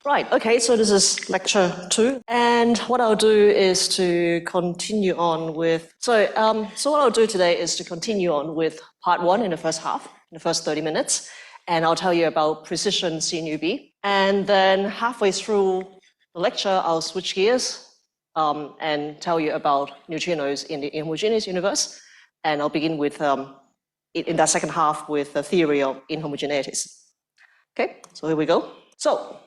Right, okay, so this is lecture 2, and what I'll do is to continue on with, so what I'll do today is to continue on with part 1 in the first half, in the first 30 minutes, and I'll tell you about precision CNUB, and then halfway through the lecture, I'll switch gears and tell you about neutrinos in the inhomogeneous universe, and I'll begin with, in that second half, with the theory of inhomogeneities. Okay, so here we go. So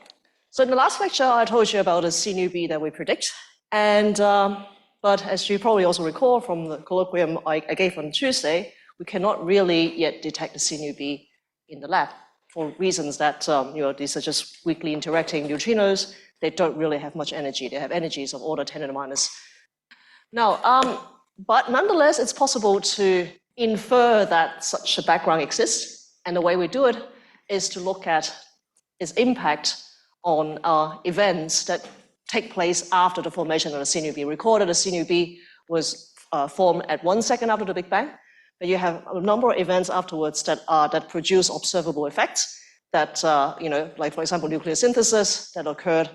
in the last lecture, I told you about the CNUB that we predict, and but as you probably also recall from the colloquium I gave on Tuesday, we cannot really yet detect the CNUB in the lab for reasons that these are just weakly interacting neutrinos. They don't really have much energy. They have energies of order 10 to the minus. Now, but nonetheless, it's possible to infer that such a background exists, and the way we do it is to look at its impact on events that take place after the formation of the CNUB. Recall that the CNUB was formed at 1 second after the Big Bang, but you have a number of events afterwards that produce observable effects that, like for example, nucleosynthesis that occurred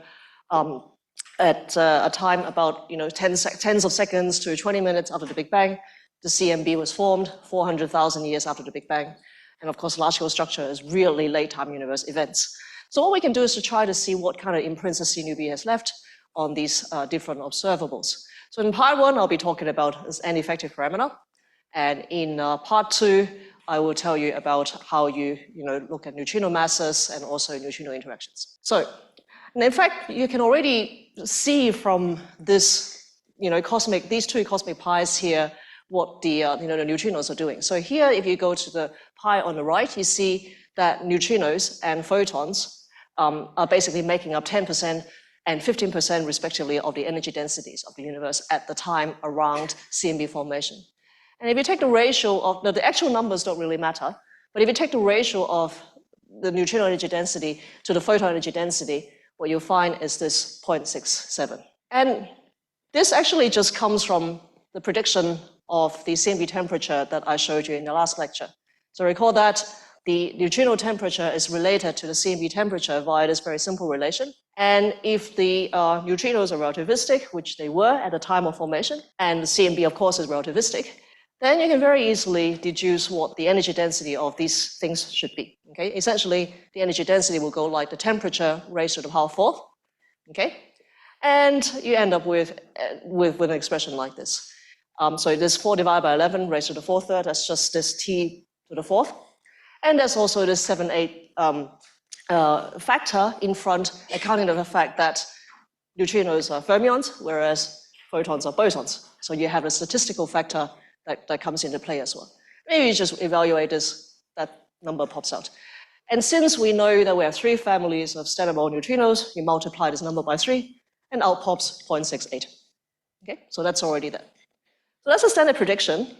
at a time about tens of seconds to 20 minutes after the Big Bang. The CMB was formed 400,000 years after the Big Bang. And of course, large-scale structure is really late-time universe events. So what we can do is to try to see what kind of imprints the CNUB has left on these different observables. So in part 1, I'll be talking about this n-effective parameter. And in part 2, I will tell you about how you look at neutrino masses and also neutrino interactions. So, and in fact, you can already see from this, these two cosmic pies here, what the neutrinos are doing. So here, if you go to the pie on the right, you see that neutrinos and photons are basically making up 10% and 15% respectively of the energy densities of the universe at the time around CMB formation. And if you take the ratio of, the actual numbers don't really matter, but if you take the ratio of the neutrino energy density to the photon energy density, what you'll find is this 0.67. And this actually just comes from the prediction of the CMB temperature that I showed you in the last lecture. So recall that the neutrino temperature is related to the CMB temperature via this very simple relation. And if the neutrinos are relativistic, which they were at the time of formation, and the CMB, of course, is relativistic, then you can very easily deduce what the energy density of these things should be. Okay? Essentially, the energy density will go like the temperature raised to the power 4th. Okay? And you end up with an expression like this. So this 4 divided by 11 raised to the 4/3, that's just this t to the 4th. And there's also this 7/8 factor in front, accounting for the fact that neutrinos are fermions, whereas photons are bosons. So you have a statistical factor that comes into play as well. Maybe you just evaluate this, that number pops out. And since we know that we have 3 families of standard model neutrinos, you multiply this number by 3, and out pops 0.68. Okay, so that's already there. So that's a standard prediction,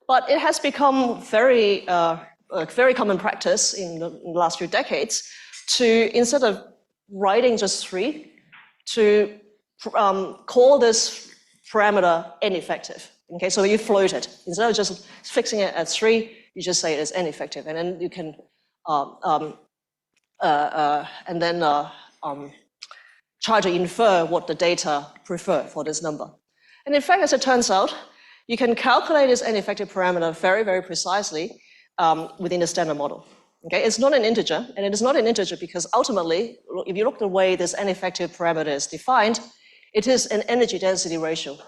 but it has become very common practice in the last few decades to, instead of writing just 3, to call this parameter n-effective. Okay, so you float it. Instead of just fixing it at 3, you just say it is n-effective, and then you can try to infer what the data prefer for this number. And in fact, as it turns out, you can calculate this n-effective parameter very, very precisely within the standard model. Okay, it's not an integer, and it is not an integer because ultimately, if you look the way this n-effective parameter is defined, it is an energy density ratio.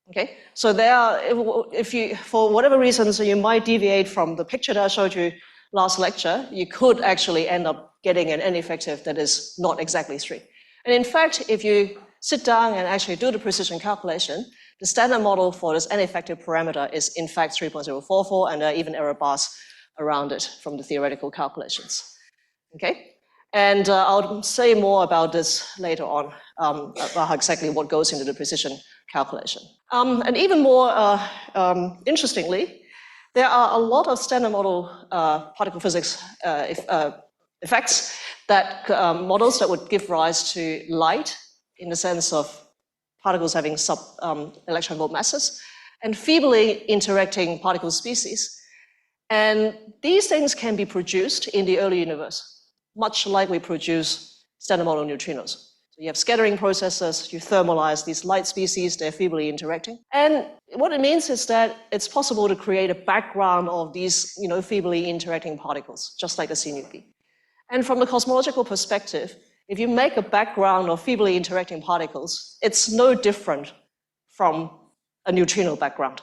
Okay, so there are, if you, for whatever reason, so you might deviate from the picture that I showed you last lecture, you could actually end up getting an n-effective that is not exactly 3. And in fact, if you sit down and actually do the precision calculation, the standard model for this n-effective parameter is in fact 3.044, and there are even error bars around it from the theoretical calculations. Okay, and I'll say more about this later on, about exactly what goes into the precision calculation. And even more interestingly, there are a lot of standard model particle physics effects that models that would give rise to light in the sense of particles having sub-electron volt masses and feebly interacting particle species. And these things can be produced in the early universe, much like we produce standard model neutrinos. So you have scattering processes, you thermalize these light species, they're feebly interacting. And what it means is that it's possible to create a background of these feebly interacting particles, just like the C nu B. And from the cosmological perspective, if you make a background of feebly interacting particles, it's no different from a neutrino background.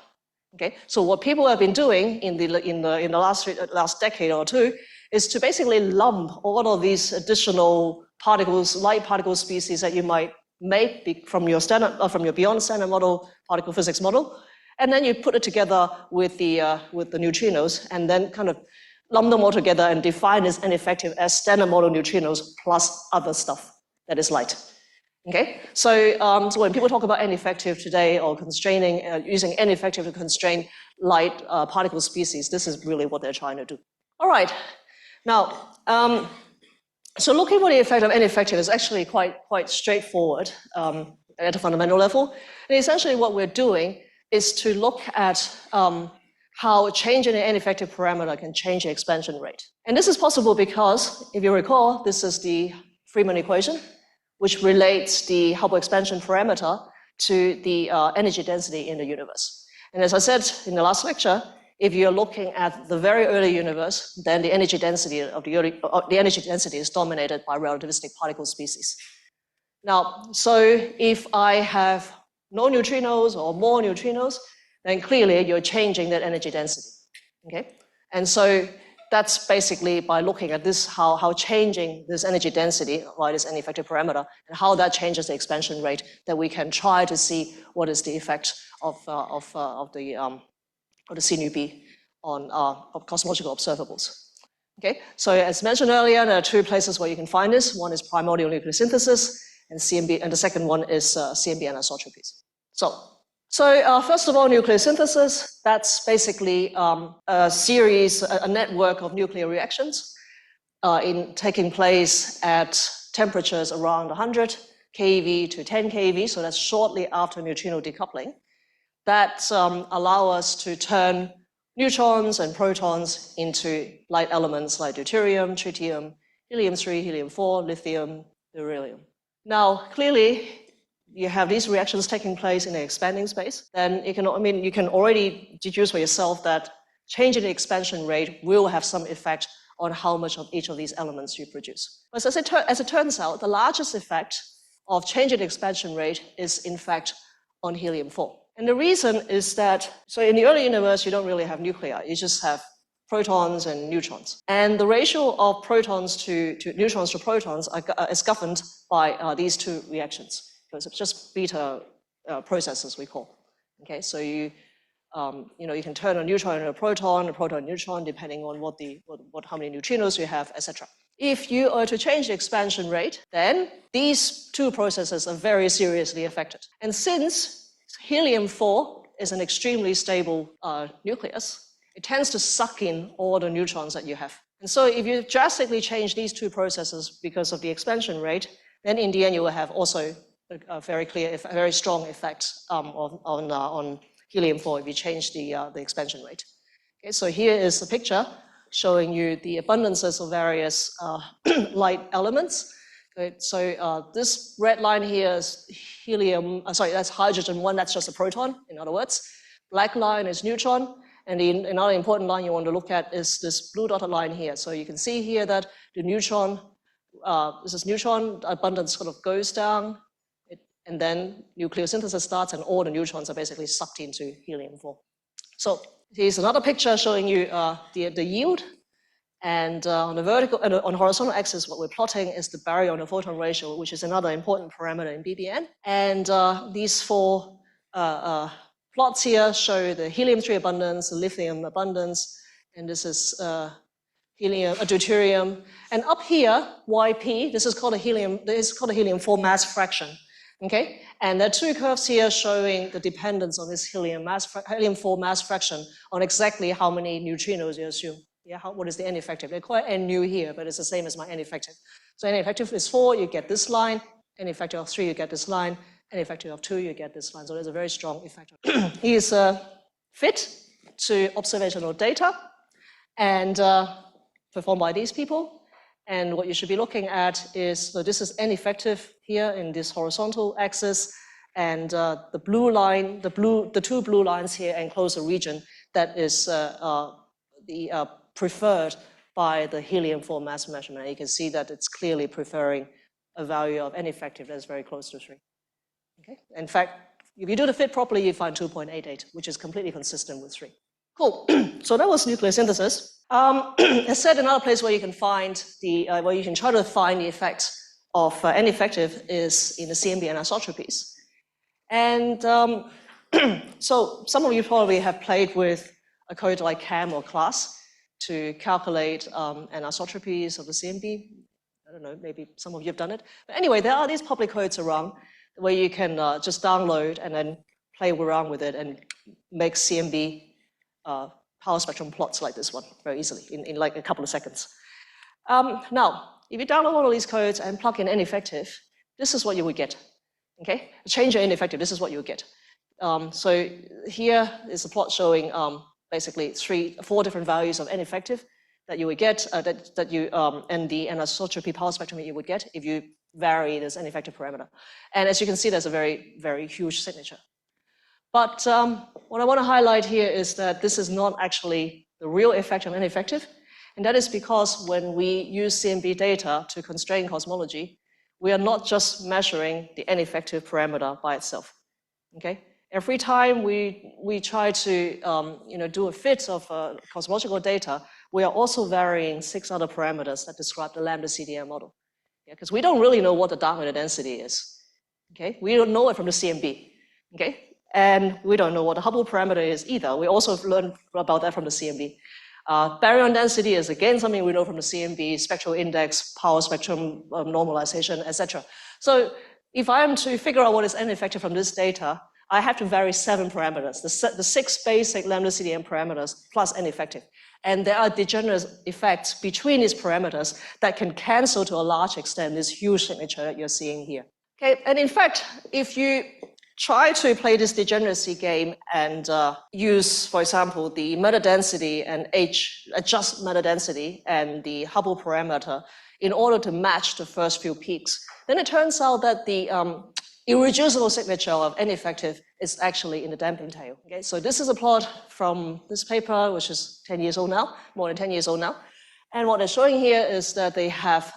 Okay? So what people have been doing in the last decade or two is to basically lump all of these additional particles, light particle species that you might make from your beyond standard model particle physics model, and then you put it together with the neutrinos, and then kind of lump them all together and define as N effective as standard model neutrinos plus other stuff that is light. Okay, so when people talk about N effective today or constraining, using N effective to constrain light particle species, this is really what they're trying to do. All right, now, so looking for the effect of N effective is actually quite straightforward at a fundamental level. And essentially what we're doing is to look at how a change in the N effective parameter can change the expansion rate. And this is possible because, if you recall, this is the Freeman equation, which relates the Hubble expansion parameter to the energy density in the universe. And as I said in the last lecture, if you're looking at the very early universe, then the energy density is dominated by relativistic particle species. Now, so if I have no neutrinos or more neutrinos, then clearly you're changing that energy density. Okay, and so that's basically by looking at this, how changing this energy density, right, this N effective parameter, and how that changes the expansion rate, that we can try to see what is the effect of the C nu B on cosmological observables. Okay, so as mentioned earlier, there are two places where you can find this. One is primordial nucleosynthesis, and CMB, and the second one is CMB anisotropies. So first of all, nucleosynthesis, that's basically a network of nuclear reactions taking place at temperatures around 100 keV to 10 keV, so that's shortly after neutrino decoupling, that allow us to turn neutrons and protons into light elements like deuterium, tritium, helium-3, helium-4, lithium, beryllium. Now, clearly, you have these reactions taking place in the expanding space, then you can already deduce for yourself that change in the expansion rate will have some effect on how much of each of these elements you produce. But as it turns out, the largest effect of change in the expansion rate is in fact on helium-4. And the reason is that, so in the early universe, you don't really have nuclei, you just have protons and neutrons. And the ratio of protons to neutrons to protons is governed by these two reactions. So it's just beta processes, we call. Okay, so you can turn a neutron into a proton neutron, depending on how many neutrinos you have, etc. If you are to change the expansion rate, then these two processes are very seriously affected. And since helium-4 is an extremely stable nucleus, it tends to suck in all the neutrons that you have. And so if you drastically change these two processes because of the expansion rate, then in the end you will have also a very strong effect on helium-4 if you change the expansion rate. Okay, so here is the picture showing you the abundances of various light elements. Okay, so this red line here is that's hydrogen-1, that's just a proton, in other words. Black line is neutron, and another important line you want to look at is this blue dotted line here. So you can see here that the neutron, this is neutron abundance sort of goes down, and then nucleosynthesis starts, and all the neutrons are basically sucked into helium-4. So here's another picture showing you the yield. And on the horizontal axis, what we're plotting is the baryon to photon ratio, which is another important parameter in BBN. And these four plots here show the helium-3 abundance, the lithium abundance, and this is deuterium. And up here, YP, this is called a helium-4 mass fraction. Okay, and there are two curves here showing the dependence on this helium-4 mass fraction on exactly how many neutrinos you assume. Yeah, what is the N effective? They call it N nu here, but it's the same as my N effective. So N effective is 4, you get this line. N effective of 3, you get this line. N effective of 2, you get this line. So there's a very strong effect. He is fit to observational data and performed by these people. And what you should be looking at is, so this is N effective here in this horizontal axis, and the blue line, the two blue lines here enclose a region that is preferred by the helium-4 mass measurement. You can see that it's clearly preferring a value of N effective that is very close to 3. Okay? In fact, if you do the fit properly, you find 2.88, which is completely consistent with 3. Cool. So that was nuclear synthesis. As said, another place where you can find where you can try to find the effects of N effective is in the CMB anisotropies. And so some of you probably have played with a code like CAM or class to calculate anisotropies of the CMB. I don't know, maybe some of you have done it. But anyway, there are these public codes around where you can just download and then play around with it and make CMB power spectrum plots like this one very easily in like a couple of seconds. Now, if you download one of these codes and plug in N effective, this is what you would get. Okay, change your N effective, this is what you would get. So here is a plot showing basically 4 different values of N effective that you would get, and the anisotropy power spectrum that you would get if you vary this N effective parameter. And as you can see, there's a very, very huge signature. But what I want to highlight here is that this is not actually the real effect of N effective, and that is because when we use CMB data to constrain cosmology, we are not just measuring the N effective parameter by itself. Okay? Every time we try to do a fit of cosmological data, we are also varying 6 other parameters that describe the lambda CDM model. Because we don't really know what the dark matter density is. Okay? We don't know it from the CMB. Okay? And we don't know what the Hubble parameter is either. We also learned about that from the CMB. Baryon density is again something we know from the CMB, spectral index, power spectrum normalization, etc. So if I am to figure out what is N effective from this data, I have to vary 7 parameters, the 6 basic lambda CDM parameters plus N effective. And there are degenerate effects between these parameters that can cancel to a large extent this huge signature that you're seeing here. Okay, and in fact, if you try to play this degeneracy game and use, for example, the matter density and adjust matter density and the Hubble parameter in order to match the first few peaks, then it turns out that the irreducible signature of N effective is actually in the damping tail. Okay, so this is a plot from this paper, which is 10 years old now, more than 10 years old now. And what they're showing here is that they have,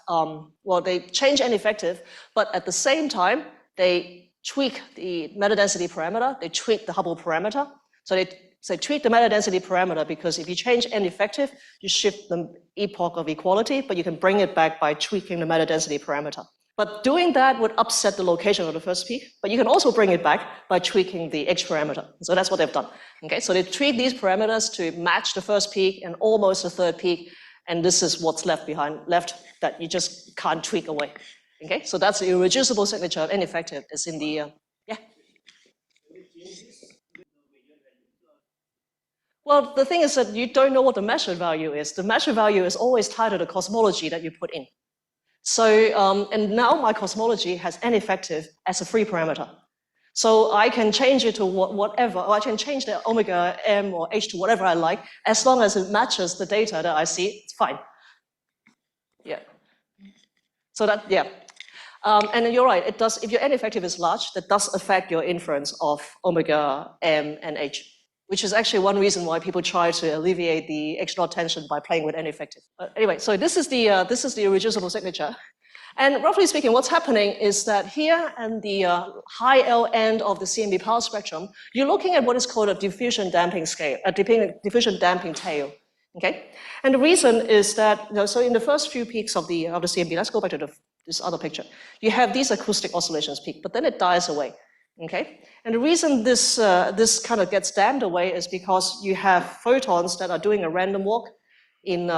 they change N effective, but at the same time, they tweak the matter density parameter, they tweak the Hubble parameter. So they tweak the matter density parameter because if you change N effective, you shift the epoch of equality, but you can bring it back by tweaking the matter density parameter. But doing that would upset the location of the first peak, but you can also bring it back by tweaking the H parameter. So that's what they've done. Okay, so they tweak these parameters to match the first peak and almost the third peak, and this is what's left that you just can't tweak away. Okay, so that's the irreducible signature of N effective. It's in the, yeah. Well, the thing is that you don't know what the measured value is. The measured value is always tied to the cosmology that you put in. So, and now my cosmology has N effective as a free parameter. So I can change it to whatever, or I can change the omega M or H to whatever I like, as long as it matches the data that I see, it's fine. Yeah. So that, yeah. And you're right, it does, if your N effective is large, that does affect your inference of omega M and H, which is actually one reason why people try to alleviate the H0 tension by playing with N effective. But anyway, so this is the irreducible signature. And roughly speaking, what's happening is that here and the high L end of the CMB power spectrum, you're looking at what is called a diffusion damping scale, a diffusion damping tail. Okay, and the reason is that, so in the first few peaks of the CMB, let's go back to this other picture. You have these acoustic oscillations peak, but then it dies away. Okay, and the reason this kind of gets damped away is because you have photons that are doing a random walk in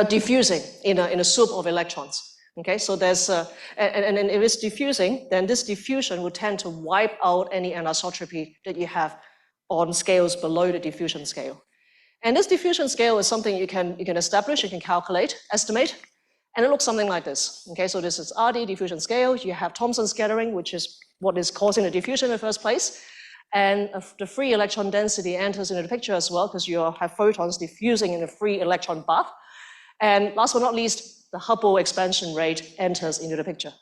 diffusing in a soup of electrons. Okay, so there's and if it's diffusing, then this diffusion would tend to wipe out any anisotropy that you have on scales below the diffusion scale. And this diffusion scale is something you can establish, you can calculate, estimate, and it looks something like this. Okay, so this is RD diffusion scale. You have Thomson scattering, which is what is causing the diffusion in the first place. And the free electron density enters into the picture as well, because you have photons diffusing in a free electron bath. And last but not least, the Hubble expansion rate enters into the picture.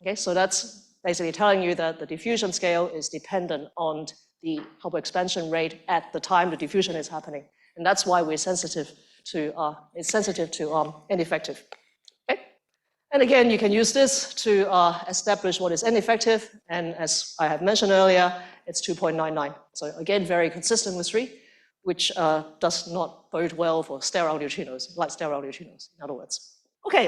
Okay, so that's basically telling you that the diffusion scale is dependent on the Hubble expansion rate at the time the diffusion is happening. And that's why we're sensitive to, N effective. Okay? And again, you can use this to establish what is N effective. And as I have mentioned earlier, it's 2.99. So again, very consistent with 3, which does not bode well for sterile neutrinos, light sterile neutrinos, in other words. Okay,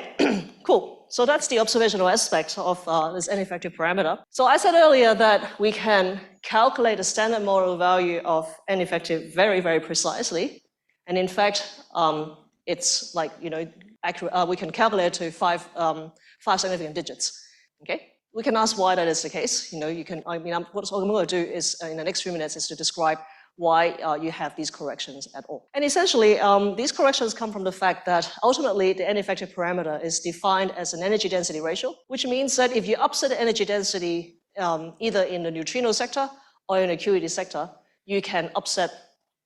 cool. So that's the observational aspect of this N effective parameter. So I said earlier that we can calculate the standard model value of N effective very, very precisely. And in fact, it's like, accurate, we can calculate to 5 significant digits. Okay? We can ask why that is the case. What I'm going to do is, in the next few minutes, is to describe why you have these corrections at all. And essentially, these corrections come from the fact that ultimately the N effective parameter is defined as an energy density ratio, which means that if you upset the energy density either in the neutrino sector or in the QED sector, you can upset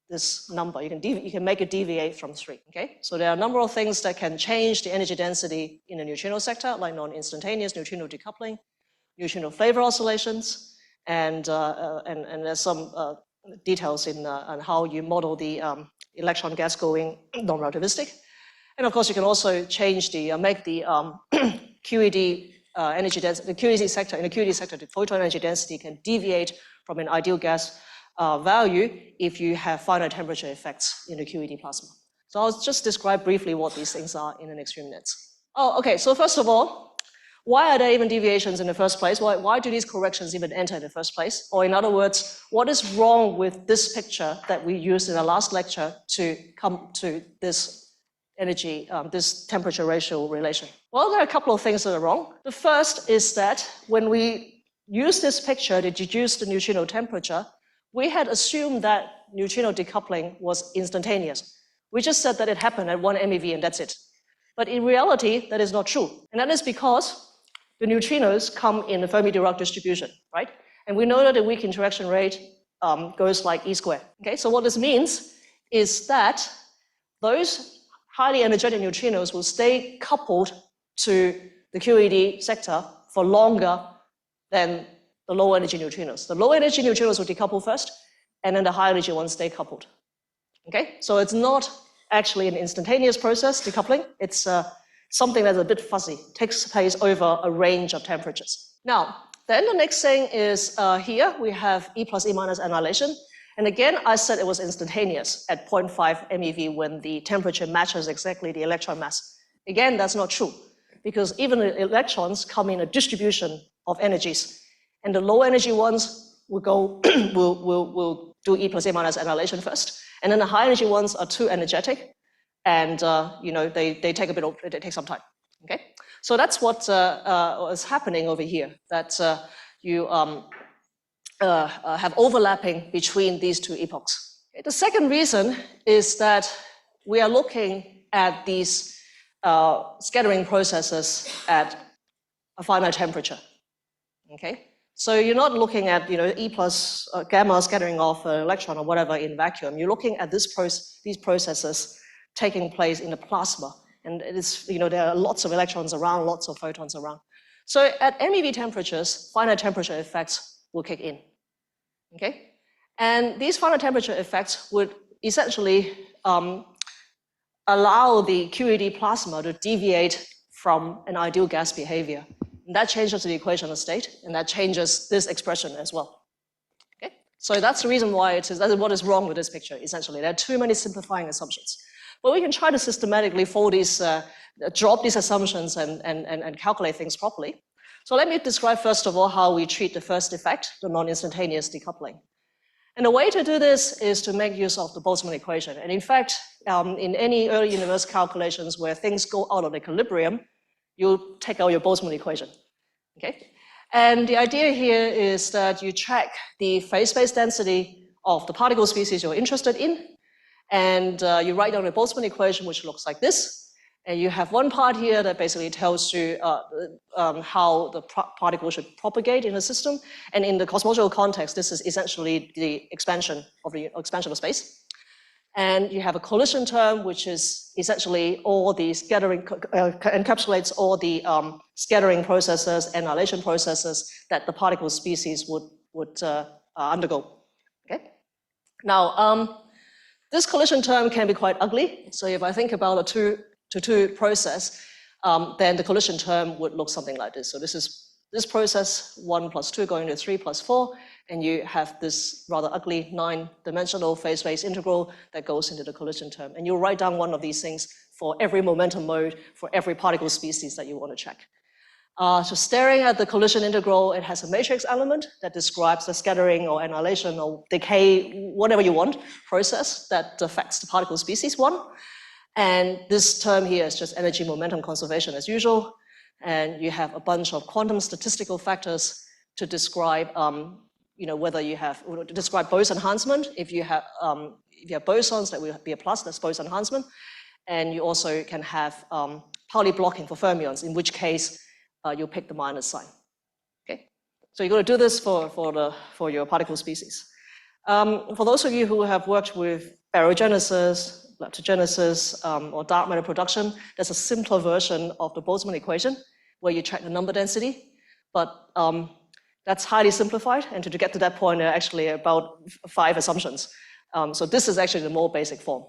this number. You can make it deviate from 3. Okay? So there are a number of things that can change the energy density in the neutrino sector, like non-instantaneous neutrino decoupling, neutrino flavor oscillations, and there's some details on how you model the electron gas going non-relativistic. And of course, you can also change make the QED energy density, the QED sector, in the QED sector, the photon energy density can deviate from an ideal gas value if you have finite temperature effects in the QED plasma. So I'll just describe briefly what these things are in the next few minutes. Oh, okay, so first of all, why are there even deviations in the first place? Why do these corrections even enter in the first place? Or in other words, what is wrong with this picture that we used in the last lecture to come to this energy, this temperature ratio relation? Well, there are a couple of things that are wrong. The first is that when we use this picture to deduce the neutrino temperature, we had assumed that neutrino decoupling was instantaneous. We just said that it happened at 1 MeV and that's it. But in reality, that is not true. And that is because the neutrinos come in the Fermi-Dirac distribution, right? And we know that the weak interaction rate goes like E squared. Okay, so what this means is that those highly energetic neutrinos will stay coupled to the QED sector for longer than the low energy neutrinos. The low energy neutrinos will decouple first, and then the high energy ones stay coupled. Okay, so it's not actually an instantaneous process, decoupling. It's something that's a bit fuzzy, takes place over a range of temperatures. Now, then the next thing is here we have E plus E minus annihilation. And again, I said it was instantaneous at 0.5 MeV when the temperature matches exactly the electron mass. Again, that's not true, because even the electrons come in a distribution of energies. And the low energy ones will go, will do E plus E minus annihilation first. And then the high energy ones are too energetic. And they take they take some time. Okay, so that's what is happening over here. That you have overlapping between these two epochs. Okay. The second reason is that we are looking at these scattering processes at a finite temperature. Okay, so you're not looking at E plus gamma scattering off an electron or whatever in vacuum. You're looking at these processes taking place in the plasma. And it is, there are lots of electrons around, lots of photons around. So at MeV temperatures, finite temperature effects will kick in. Okay? And these finite temperature effects would essentially allow the QED plasma to deviate from an ideal gas behavior. And that changes the equation of state, and that changes this expression as well. Okay? So that's the reason why that is what is wrong with this picture, essentially. There are too many simplifying assumptions. But we can try to systematically drop these assumptions and calculate things properly. So let me describe first of all how we treat the first effect, the non-instantaneous decoupling. And the way to do this is to make use of the Boltzmann equation. And in fact, in any early universe calculations where things go out of equilibrium, you take out your Boltzmann equation. Okay? And the idea here is that you track the phase space density of the particle species you're interested in, and you write down a Boltzmann equation which looks like this. And you have one part here that basically tells you how the particle should propagate in the system. And in the cosmological context, this is essentially the expansion of space. And you have a collision term, which is essentially all the scattering, encapsulates all the scattering processes, annihilation processes that the particle species would undergo. Okay. Now, this collision term can be quite ugly. So if I think about a two-to-two process, then the collision term would look something like this. So this is this process, 1 plus 2 going to 3 plus 4, and you have this rather ugly 9-dimensional phase-space integral that goes into the collision term. And you write down one of these things for every momentum mode, for every particle species that you want to check. So staring at the collision integral, it has a matrix element that describes the scattering or annihilation or decay, whatever you want, process that affects the particle species 1. And this term here is just energy momentum conservation as usual. And you have a bunch of quantum statistical factors to describe, whether you have, to describe Bose enhancement. If you have bosons, that will be a plus, that's Bose enhancement. And you also can have Pauli blocking for fermions, in which case you pick the minus sign. Okay, so you're going to do this for your particle species. For those of you who have worked with baryogenesis, leptogenesis, or dark matter production, there's a simpler version of the Boltzmann equation where you check the number density, but that's highly simplified, and to get to that point, there are actually about 5 assumptions. So this is actually the more basic form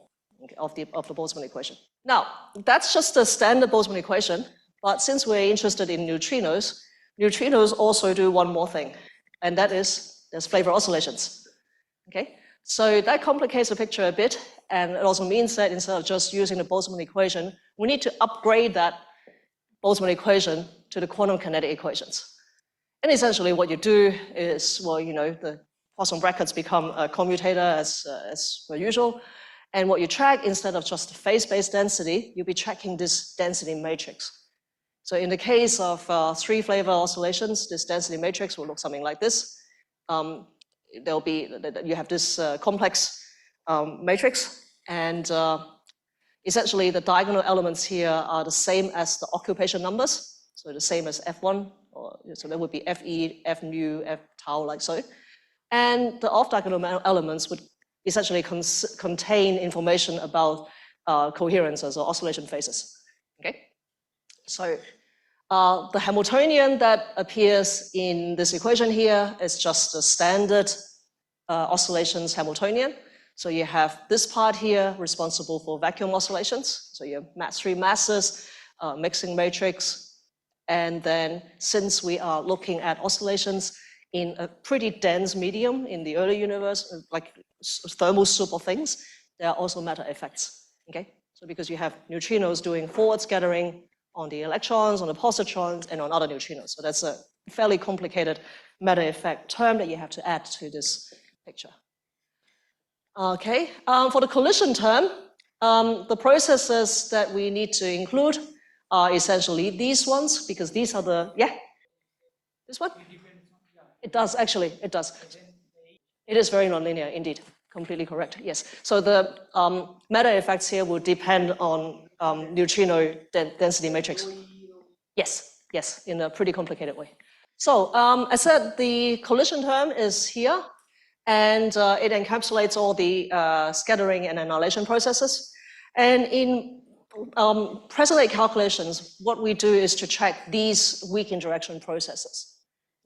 of the Boltzmann equation. Now, that's just the standard Boltzmann equation, but since we're interested in neutrinos, neutrinos also do one more thing, and that is there's flavor oscillations. Okay, so that complicates the picture a bit, and it also means that instead of just using the Boltzmann equation, we need to upgrade that Boltzmann equation to the quantum kinetic equations. And essentially what you do is, well, the Poisson brackets become a commutator as per usual, and what you track, instead of just phase-space density, you'll be tracking this density matrix. So in the case of 3 flavor oscillations, this density matrix will look something like this. You have this complex matrix, and essentially the diagonal elements here are the same as the occupation numbers, so the same as F1, so that would be Fe, F nu, F tau, like so. And the off-diagonal elements would essentially contain information about coherences or oscillation phases. Okay, so the Hamiltonian that appears in this equation here is just the standard oscillations Hamiltonian. So you have this part here responsible for vacuum oscillations. So you have 3 masses, mixing matrix, and then since we are looking at oscillations in a pretty dense medium in the early universe, like thermal soup of things, there are also matter effects. Okay, so because you have neutrinos doing forward scattering on the electrons, on the positrons, and on other neutrinos. So that's a fairly complicated matter effect term that you have to add to this picture. Okay, for the collision term, the processes that we need to include are essentially these ones, because these are the, this one? It does, actually, it does. It is very nonlinear, indeed, completely correct, yes. So the matter effects here will depend on neutrino density matrix. Yes, in a pretty complicated way. So I said the collision term is here, and it encapsulates all the scattering and annihilation processes. And in present-day calculations, what we do is to check these weak interaction processes,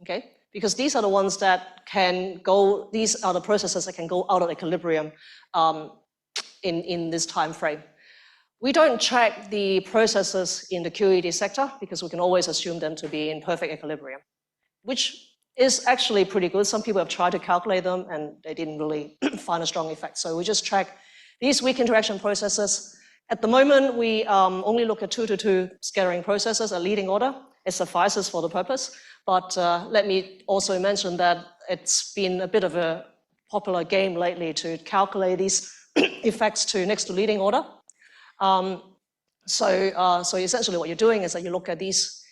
okay? Because these are the ones that can go, these are the processes that can go out of equilibrium in this time frame. We don't check the processes in the QED sector because we can always assume them to be in perfect equilibrium, which is actually pretty good. Some people have tried to calculate them and they didn't really find a strong effect. So we just track these weak interaction processes. At the moment, we only look at 2-to-2 scattering processes at leading order. It suffices for the purpose. But let me also mention that it's been a bit of a popular game lately to calculate these effects to next to leading order. So essentially what you're doing is that you look at these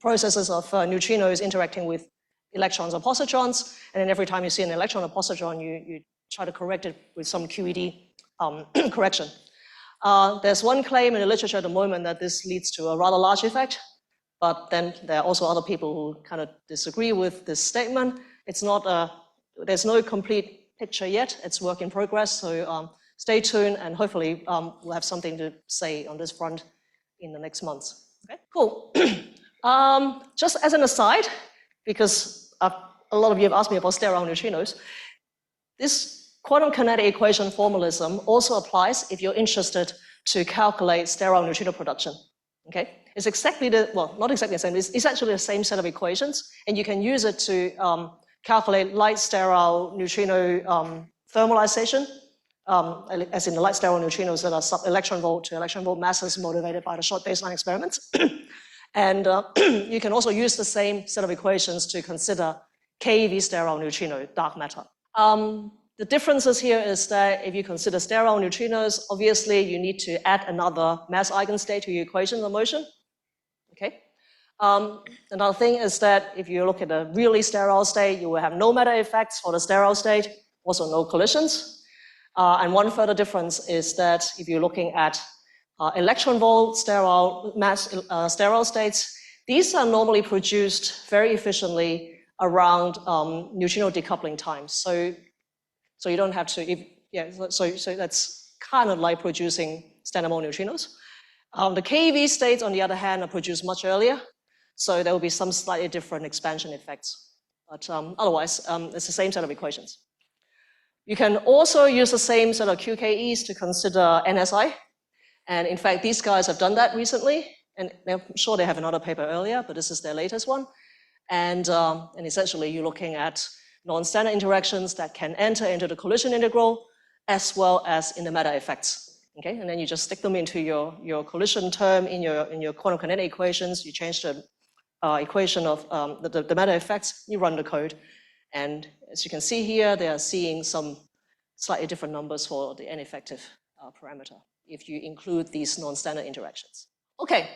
processes of neutrinos interacting with electrons or positrons, and then every time you see an electron or positron, you try to correct it with some QED correction. There's one claim in the literature at the moment that this leads to a rather large effect, but then there are also other people who kind of disagree with this statement. It's not there's no complete picture yet. It's work in progress, so stay tuned, and hopefully we'll have something to say on this front in the next months. Okay, cool. Just as an aside, because a lot of you have asked me about sterile neutrinos, this quantum kinetic equation formalism also applies if you're interested to calculate sterile neutrino production. Okay, it's exactly well, not exactly the same, it's essentially the same set of equations, and you can use it to calculate light sterile neutrino thermalization, as in the light sterile neutrinos that are sub-electron volt to electron volt masses motivated by the short baseline experiments. And you can also use the same set of equations to consider KeV sterile neutrino, dark matter. The differences here is that if you consider sterile neutrinos, obviously you need to add another mass eigenstate to your equation of motion. Okay. Another thing is that if you look at a really sterile state, you will have no matter effects for the sterile state, also no collisions. And one further difference is that if you're looking at electron volt sterile sterile states, these are normally produced very efficiently around neutrino decoupling times. So you don't have to, so that's kind of like producing standard model neutrinos. The KeV states, on the other hand, are produced much earlier, so there will be some slightly different expansion effects. But otherwise, it's the same set of equations. You can also use the same set of QKEs to consider NSI. And in fact, these guys have done that recently, and I'm sure they have another paper earlier, but this is their latest one. And essentially, you're looking at non-standard interactions that can enter into the collision integral, as well as in the matter effects. Okay, and then you just stick them into your collision term in your quantum kinetic equations. You change the equation of the matter effects. You run the code, and as you can see here, they are seeing some slightly different numbers for the n-effective parameter if you include these non-standard interactions. Okay,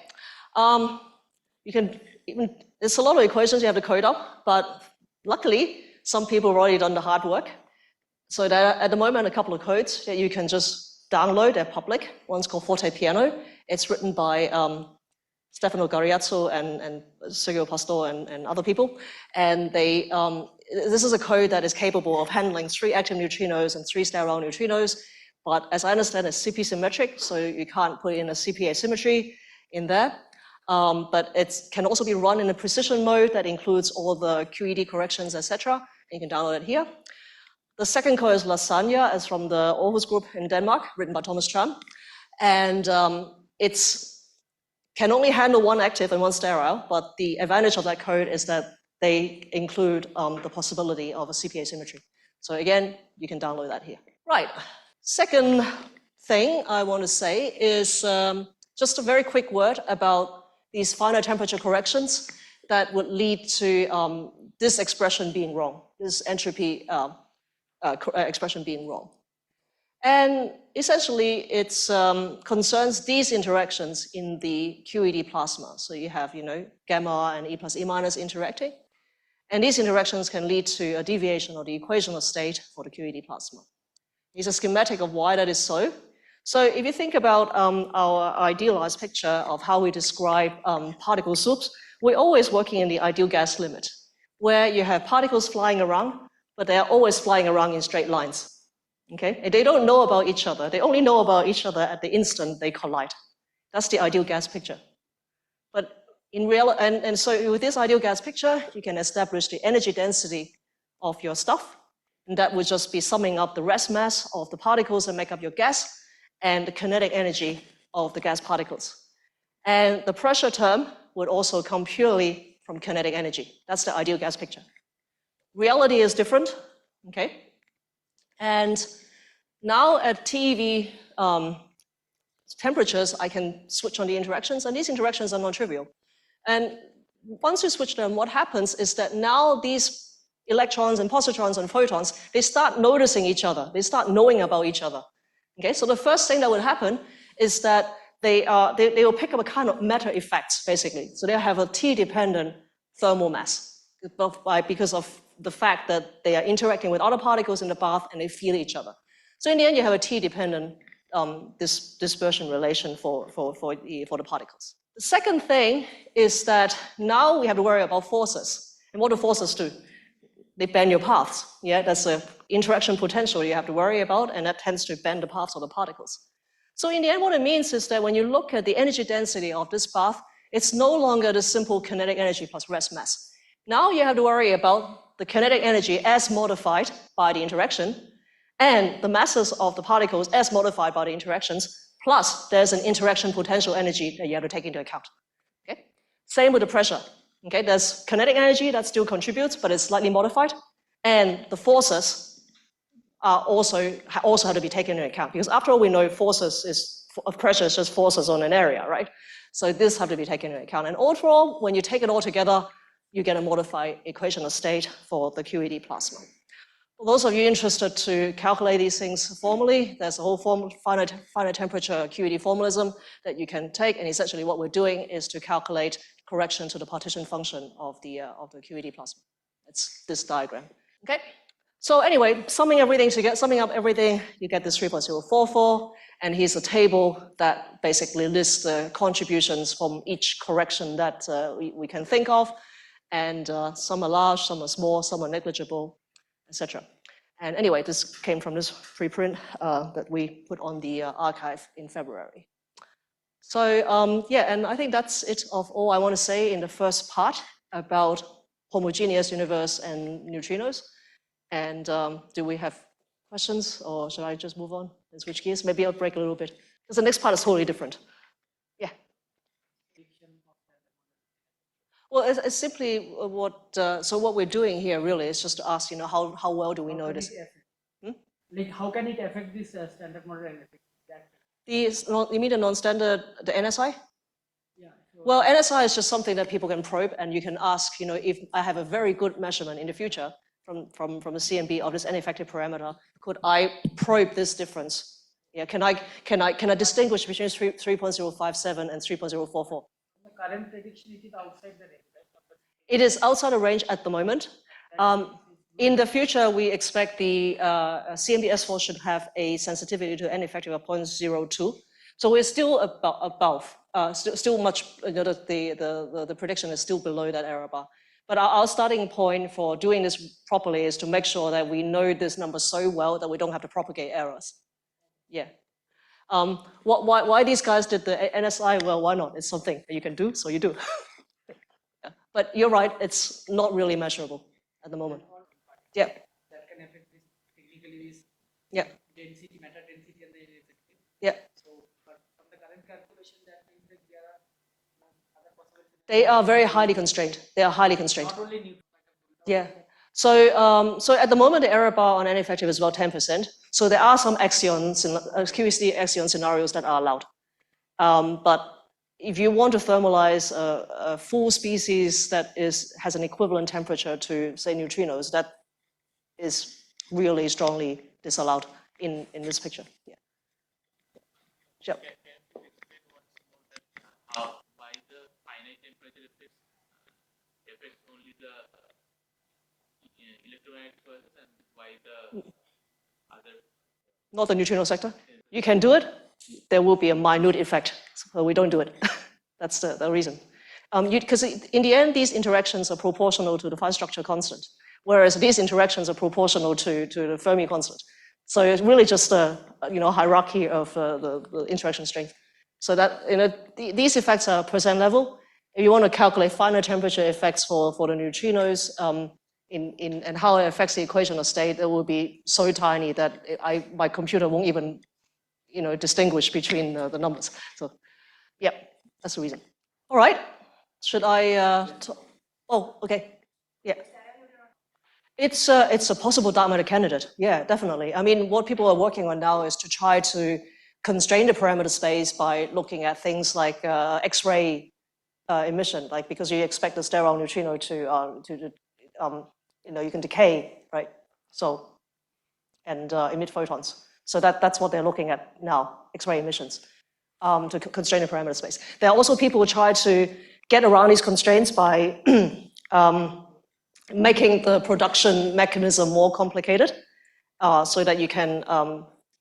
there's a lot of equations you have to code up, but luckily, some people have already done the hard work. So there are, at the moment, a couple of codes that you can just download. They're public. One's called Forte Piano. It's written by Stefano Gariazzo and Sergio Pastor and other people. And this is a code that is capable of handling 3 active neutrinos and 3 sterile neutrinos. But as I understand, it's CP symmetric, so you can't put in a CP asymmetry in there. But it can also be run in a precision mode that includes all the QED corrections, etc. You can download it here. The second code is Lasagna, is from the Aarhus group in Denmark, written by Thomas Tram. And it can only handle 1 active and 1 sterile, but the advantage of that code is that they include the possibility of a CP asymmetry. So again, you can download that here. Right, second thing I want to say is just a very quick word about these finite temperature corrections that would lead to this expression being wrong, this entropy expression being wrong. And essentially, it concerns these interactions in the QED plasma. So you have, gamma and E plus E minus interacting. And these interactions can lead to a deviation of the equational state for the QED plasma. Here's a schematic of why that is so. So if you think about our idealized picture of how we describe particle soups, we're always working in the ideal gas limit, where you have particles flying around, but they are always flying around in straight lines. Okay? And they don't know about each other. They only know about each other at the instant they collide. That's the ideal gas picture. But in real, and so with this ideal gas picture, you can establish the energy density of your stuff, and that would just be summing up the rest mass of the particles that make up your gas and the kinetic energy of the gas particles. And the pressure term would also come purely from kinetic energy. That's the ideal gas picture. Reality is different, okay? And now at TeV temperatures, I can switch on the interactions, and these interactions are non-trivial. And once you switch them, what happens is that now these electrons and positrons and photons, they start noticing each other. They start knowing about each other. Okay, so the first thing that would happen is that they will pick up a kind of matter effects, basically. So they'll have a T-dependent thermal mass because of the fact that they are interacting with other particles in the bath and they feel each other. So in the end, you have a T-dependent dispersion relation for the particles. The second thing is that now we have to worry about forces. And what do forces do? they bend your paths. Yeah, that's an interaction potential you have to worry about, and that tends to bend the paths of the particles. So in the end, what it means is that when you look at the energy density of this path, it's no longer the simple kinetic energy plus rest mass. Now you have to worry about the kinetic energy as modified by the interaction, and the masses of the particles as modified by the interactions, plus there's an interaction potential energy that you have to take into account. Okay? Same with the pressure. Okay? There's kinetic energy that still contributes, but it's slightly modified, and the forces are also have to be taken into account, because after all, we know pressure is just forces on an area, right? So this have to be taken into account. And overall, when you take it all together, you get a modified equation of state for the QED plasma. For those of you interested to calculate these things formally, there's a whole finite temperature QED formalism that you can take, and essentially what we're doing is to calculate correction to the partition function of the QED plasma. It's this diagram. Okay. So anyway, summing up everything, you get this 3.044, and here's a table that basically lists the contributions from each correction that we can think of, and some are large, some are small, some are negligible, etc. And anyway, this came from this preprint that we put on the archive in February. So yeah, and I think that's it of all I want to say in the first part about homogeneous universe and neutrinos. And do we have questions, or should I just move on and switch gears? Maybe I'll break a little bit, because the next part is totally different. Yeah. Well, it's simply so what we're doing here really is just to ask, how well do we know this? Like, how can it affect this standard model effect? You mean the non-standard, the NSI? Yeah. So well, NSI is just something that people can probe, and you can ask, if I have a very good measurement in the future from the CMB of this ineffective parameter, could I probe this difference? Yeah, can I distinguish between 3.057 and 3.044? The current prediction is outside the range, right? It is outside the range at the moment. In the future, we expect the CMB S4 should have a sensitivity to ineffective of 0.02. So we're still above, still much, the prediction is still below that error bar. But our starting point for doing this properly is to make sure that we know this number so well that we don't have to propagate errors. Yeah. Why these guys did the NSI? Well, why not? It's something that you can do, so you do. Yeah. But you're right, it's not really measurable at the moment. Yeah. That can affect this technically is density, matter density, and the effective. Yeah. So, but from the current calculation, that means that there are other possibilities. They are very highly constrained. They are highly constrained. Not only new. Yeah. So at the moment, the error bar on ineffective is about 10%. So there are some axions, QED axion scenarios that are allowed. But if you want to thermalize a full species that has an equivalent temperature to, say, neutrinos, that is really strongly disallowed in this picture. Yeah. Yep. Why the finite temperature affects only the electromagnetic forces, and why the other? Not the neutrino sector. You can do it. There will be a minute effect, so we don't do it. That's the reason. Because in the end, these interactions are proportional to the fine structure constant, whereas these interactions are proportional to the Fermi constant. So it's really just a hierarchy of the interaction strength. So that these effects are percent level. If you want to calculate final temperature effects for the neutrinos and how it affects the equation of state, it will be so tiny that my computer won't even distinguish between the numbers. So yeah, that's the reason. All right. Should I? Oh, okay. Yeah. It's a possible dark matter candidate. Yeah, definitely. I mean, what people are working on now is to try to constrain the parameter space by looking at things like X-ray emission, like because you expect the sterile neutrino to you can decay, right? So and emit photons. So that's what they're looking at now, X-ray emissions, to constrain the parameter space. There are also people who try to get around these constraints by making the production mechanism more complicated, so that you can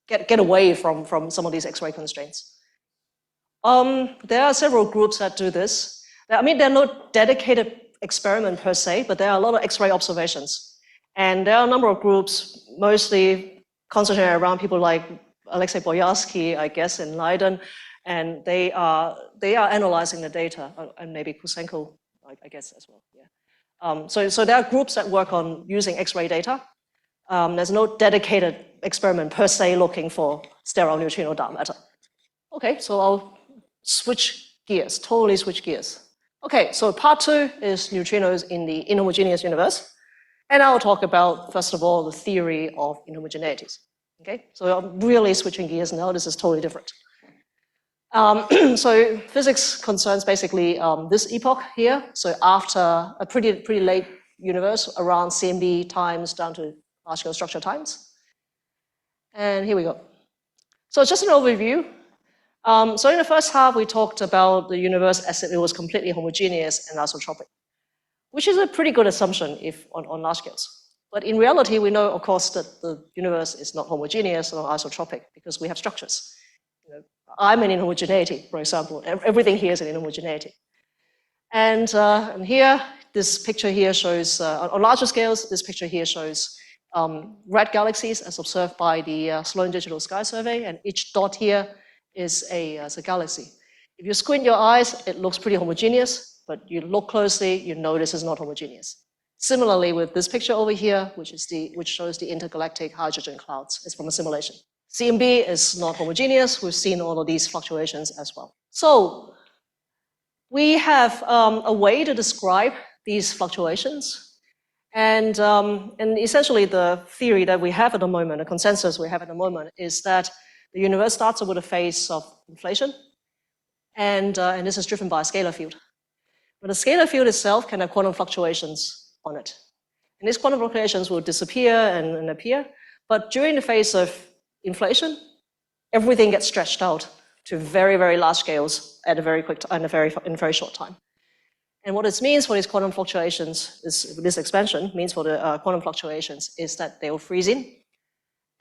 get away from some of these X-ray constraints. There are several groups that do this. I mean, they're not dedicated experiment per se, but there are a lot of X-ray observations. And there are a number of groups, mostly concentrated around people like Alexei Boyarsky, I guess, in Leiden, and they are analyzing the data, and maybe Kusenko, I guess, as well. Yeah. So there are groups that work on using X-ray data. There's no dedicated experiment per se looking for sterile neutrino dark matter. Okay, so I'll switch gears, totally switch gears. Okay, so part 2 is neutrinos in the inhomogeneous universe. And I'll talk about, first of all, the theory of inhomogeneities. Okay, so I'm really switching gears now. This is totally different. So physics concerns basically this epoch here. So after a pretty late universe, around CMB times down to large-scale structure times. And here we go. So just an overview. So in the first half, we talked about the universe as if it was completely homogeneous and isotropic, which is a pretty good assumption if on large scales. But in reality, we know, of course, that the universe is not homogeneous or isotropic because we have structures. You know, I'm an inhomogeneity, for example. Everything here is an inhomogeneity. And here, this picture here shows, on larger scales, this picture here shows red galaxies as observed by the Sloan Digital Sky Survey, and each dot here is a galaxy. If you squint your eyes, it looks pretty homogeneous, but you look closely, you notice it's not homogeneous. Similarly with this picture over here, which shows the intergalactic hydrogen clouds. It's from a simulation. CMB is not homogeneous. We've seen all of these fluctuations as well. So we have a way to describe these fluctuations. And essentially the theory that we have at the moment, the consensus we have at the moment, is that the universe starts with a phase of inflation, and this is driven by a scalar field. But the scalar field itself can have quantum fluctuations on it. And these quantum fluctuations will disappear and appear, but during the phase of inflation, everything gets stretched out to very, very large scales at a very quick in a very short time. And what this means for these quantum fluctuations is, this expansion means for the quantum fluctuations is that they will freeze in.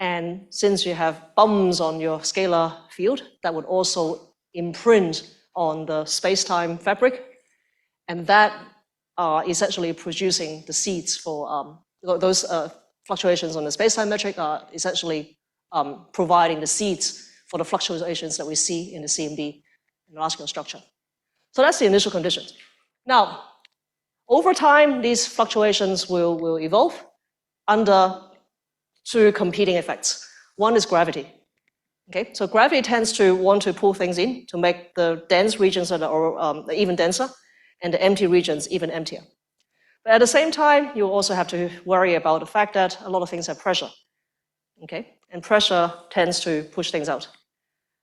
And since you have bumps on your scalar field, that would also imprint on the space-time fabric, and that are essentially producing the seeds for those fluctuations on the space-time metric are essentially providing the seeds for the fluctuations that we see in the CMB in the large-scale structure. So that's the initial conditions. Now, over time, these fluctuations will evolve under 2 competing effects. One is gravity. Okay, so gravity tends to want to pull things in to make the dense regions that are even denser and the empty regions even emptier. But at the same time, you also have to worry about the fact that a lot of things have pressure. Okay, and pressure tends to push things out.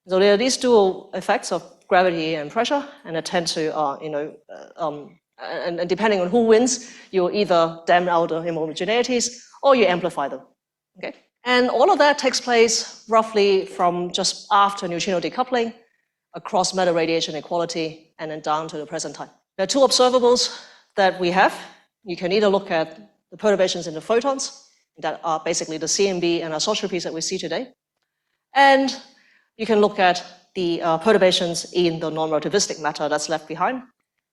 So there are these dual effects of gravity and pressure, and they tend to, and depending on who wins, you'll either damn out the inhomogeneities or you amplify them. Okay? And all of that takes place roughly from just after neutrino decoupling, across matter radiation equality, and then down to the present time. There are 2 observables that we have. You can either look at the perturbations in the photons, that are basically the CMB and isotropies that we see today, and you can look at the perturbations in the non-relativistic matter that's left behind.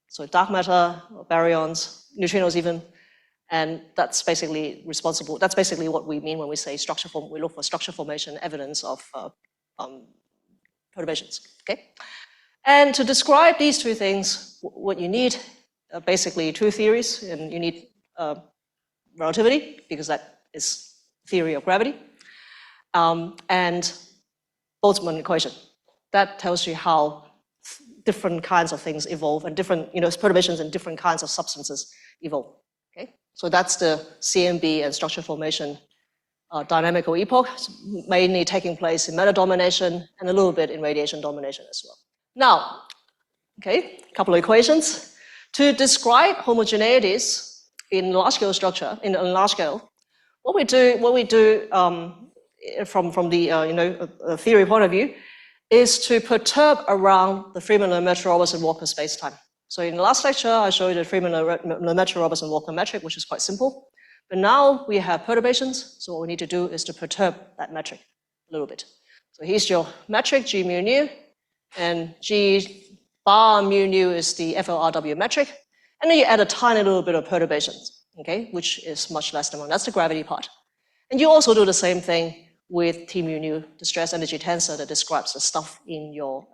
So dark matter, baryons, neutrinos even, and that's basically responsible. That's basically what we mean when we say structure form. We look for structure formation evidence of perturbations. Okay, and to describe these 2 things, what you need are basically 2 theories, and you need relativity because that is theory of gravity, and Boltzmann equation. That tells you how different kinds of things evolve and different, perturbations in different kinds of substances evolve. Okay, so that's the CMB and structure formation dynamical epoch, mainly taking place in matter domination and a little bit in radiation domination as well. Now, okay, a couple of equations to describe homogeneities in large scale structure. In large scale, what we do from the theory point of view is to perturb around the Fermilab-Lemaitre-Robertson-Walker spacetime. So in the last lecture, I showed you the Fermilab-Lemaitre-Robertson-Walker metric, which is quite simple. But now we have perturbations, so what we need to do is to perturb that metric a little bit. So here's your metric, G mu nu, and G bar mu nu is the FLRW metric, and then you add a tiny little bit of perturbations. okay, which is much less than 1. That's the gravity part. And you also do the same thing with T mu nu, the stress energy tensor that describes the stuff in your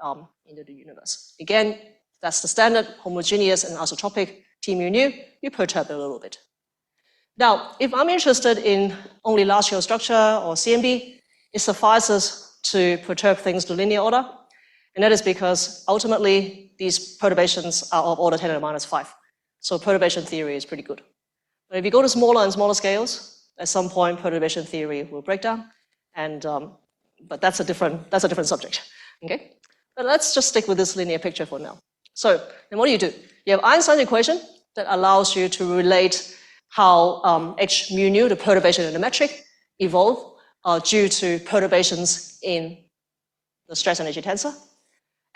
into the universe. Again, that's the standard homogeneous and isotropic T mu nu. You perturb it a little bit. Now, if I'm interested in only large-scale structure or CMB, it suffices to perturb things to linear order, and that is because ultimately these perturbations are of order 10 to the minus 5. So perturbation theory is pretty good. But if you go to smaller and smaller scales, at some point perturbation theory will break down, and but that's a different subject. Okay, but let's just stick with this linear picture for now. So then what do? You have Einstein's equation that allows you to relate how h mu nu, the perturbation in the metric, evolve due to perturbations in the stress energy tensor.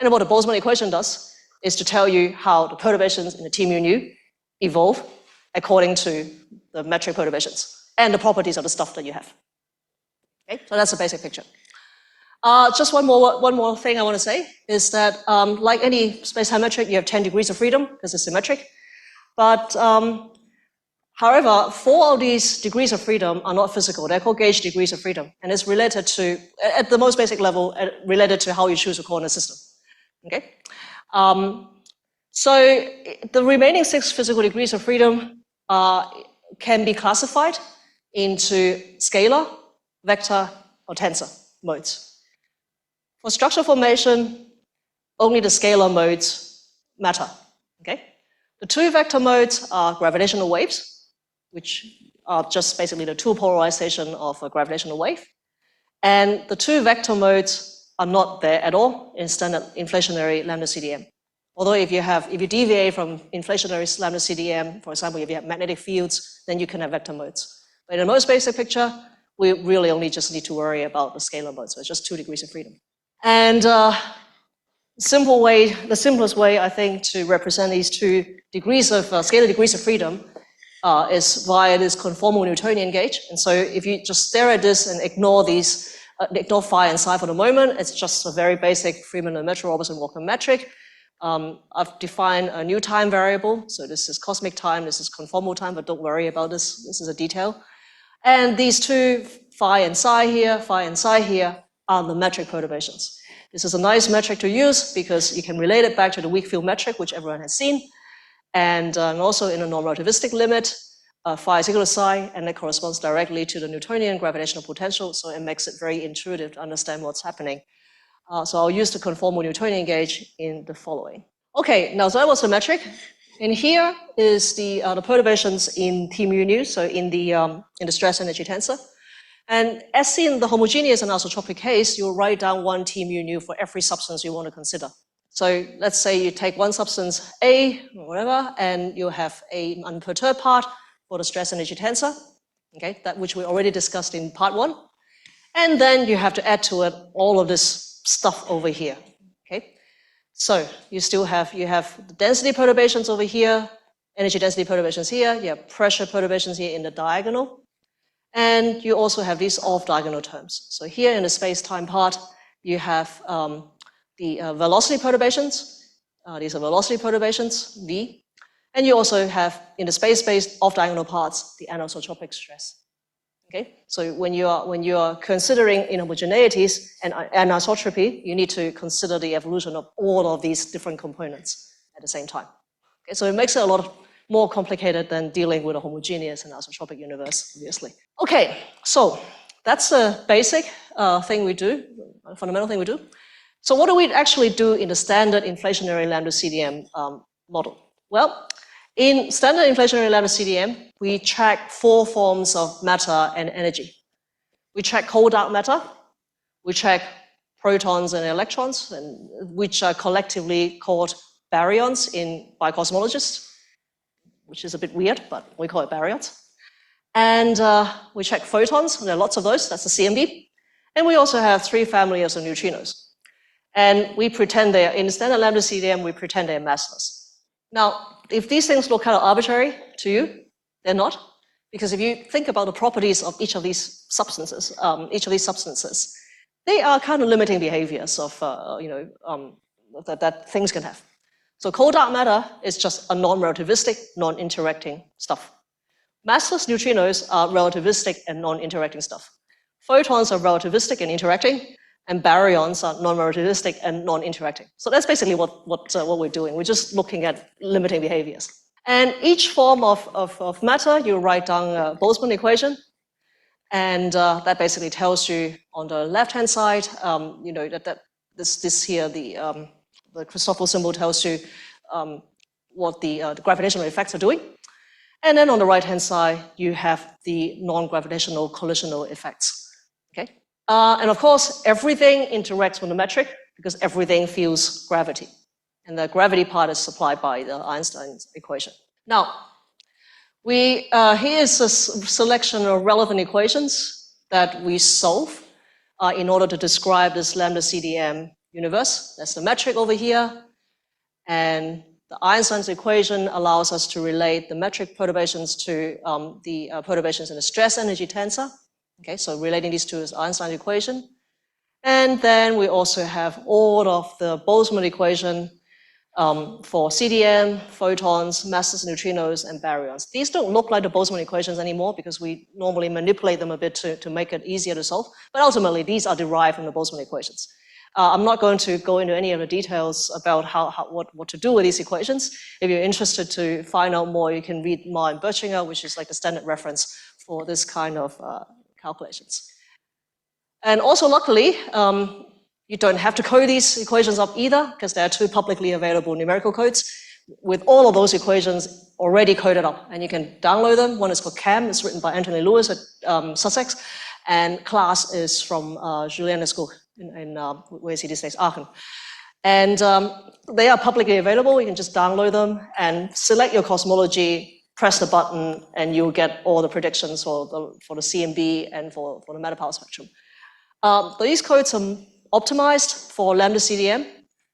And what the Boltzmann equation does is to tell you how the perturbations in the T mu nu evolve according to the metric perturbations and the properties of the stuff that you have. Okay, so that's the basic picture. Just one more thing I want to say is that like any space-time metric, you have 10 degrees of freedom because it's symmetric. But however, 4 of these degrees of freedom are not physical. They're called gauge degrees of freedom, and it's related to, at the most basic level, related to how you choose a coordinate system. Okay, so the remaining 6 physical degrees of freedom can be classified into scalar, vector, or tensor modes. For structure formation, only the scalar modes matter. Okay, the 2 vector modes are gravitational waves, which are just basically the 2 polarization of a gravitational wave, and the 2 vector modes are not there at all in standard inflationary lambda CDM. Although if you deviate from inflationary lambda CDM, for example, if you have magnetic fields, then you can have vector modes. But in the most basic picture, we really only just need to worry about the scalar mode, so it's just 2 degrees of freedom. And the simplest way, I think, to represent these 2 degrees of scalar degrees of freedom is via this conformal Newtonian gauge. And so if you just stare at this and ignore these, ignore phi and psi for the moment, it's just a very basic Freeman-Lemaitre-Robertson-Walker metric. I've defined a new time variable. So this is cosmic time, this is conformal time, but don't worry about this. This is a detail. And these 2, phi and psi here, are the metric perturbations. This is a nice metric to use because you can relate it back to the weak field metric, which everyone has seen. And also in a non-relativistic limit, phi is equal to psi, and that corresponds directly to the Newtonian gravitational potential, so it makes it very intuitive to understand what's happening. So I'll use the conformal Newtonian gauge in the following. Okay, now so that was the metric. And here is the perturbations in T mu nu, so in the stress energy tensor. And as seen in the homogeneous and isotropic case, you'll write down 1 T mu nu for every substance you want to consider. So let's say you take one substance A, or whatever, and you have an unperturbed part for the stress energy tensor, okay, that which we already discussed in part 1. And then you have to add to it all of this stuff over here, okay? So you have the density perturbations over here, energy density perturbations here, you have pressure perturbations here in the diagonal, and you also have these off-diagonal terms. So here in the space-time part, you have the velocity perturbations. These are velocity perturbations, V. And you also have, in the space-based off-diagonal parts, the anisotropic stress. Okay, so when you are considering inhomogeneities and anisotropy, you need to consider the evolution of all of these different components at the same time. Okay, so it makes it a lot more complicated than dealing with a homogeneous and isotropic universe, obviously. Okay, so that's the basic thing we do, a fundamental thing we do. So what do we actually do in the standard inflationary lambda CDM model? Well, in standard inflationary lambda CDM, we track 4 forms of matter and energy. We track cold dark matter, we track protons and electrons, and which are collectively called baryons by cosmologists, which is a bit weird, but we call it baryons. And we check photons, and there are lots of those, that's the CMB. And we also have 3 families of neutrinos. And we pretend they're, in standard lambda CDM, we pretend they're massless. Now, if these things look kind of arbitrary to you, they're not. Because if you think about the properties of each of these substances, they are kind of limiting behaviors of, that things can have. So cold dark matter is just a non-relativistic, non-interacting stuff. Massless neutrinos are relativistic and non-interacting stuff. Photons are relativistic and interacting, and baryons are non-relativistic and non-interacting. So that's basically what we're doing. We're just looking at limiting behaviors. And each form of matter, you write down a Boltzmann equation, and that basically tells you on the left-hand side, that this here, the Christoffel symbol tells you what the gravitational effects are doing. And then on the right-hand side, you have the non-gravitational collisional effects. Okay? And of course, everything interacts with the metric because everything feels gravity. And the gravity part is supplied by the Einstein's equation. Now, here is a selection of relevant equations that we solve in order to describe this lambda CDM universe. That's the metric over here. And the Einstein's equation allows us to relate the metric perturbations to the perturbations in the stress energy tensor. Okay, so relating these two is Einstein's equation. And then we also have all of the Boltzmann equation for CDM, photons, massless neutrinos, and baryons. These don't look like the Boltzmann equations anymore because we normally manipulate them a bit to make it easier to solve. But ultimately, these are derived from the Boltzmann equations. I'm not going to go into any of the details about what to do with these equations. If you're interested to find out more, you can read Marr and Birchinger, which is like the standard reference for this kind of calculations. And also, luckily, you don't have to code these equations up either, because there are two publicly available numerical codes with all of those equations already coded up, and you can download them. One is called CAM, it's written by Anthony Lewis at Sussex, and class is from Julien Lescourt in where is he these days? Aachen. And they are publicly available. You can just download them and select your cosmology, press the button, and you'll get all the predictions for the CMB and for the matter power spectrum. These codes are optimized for lambda CDM,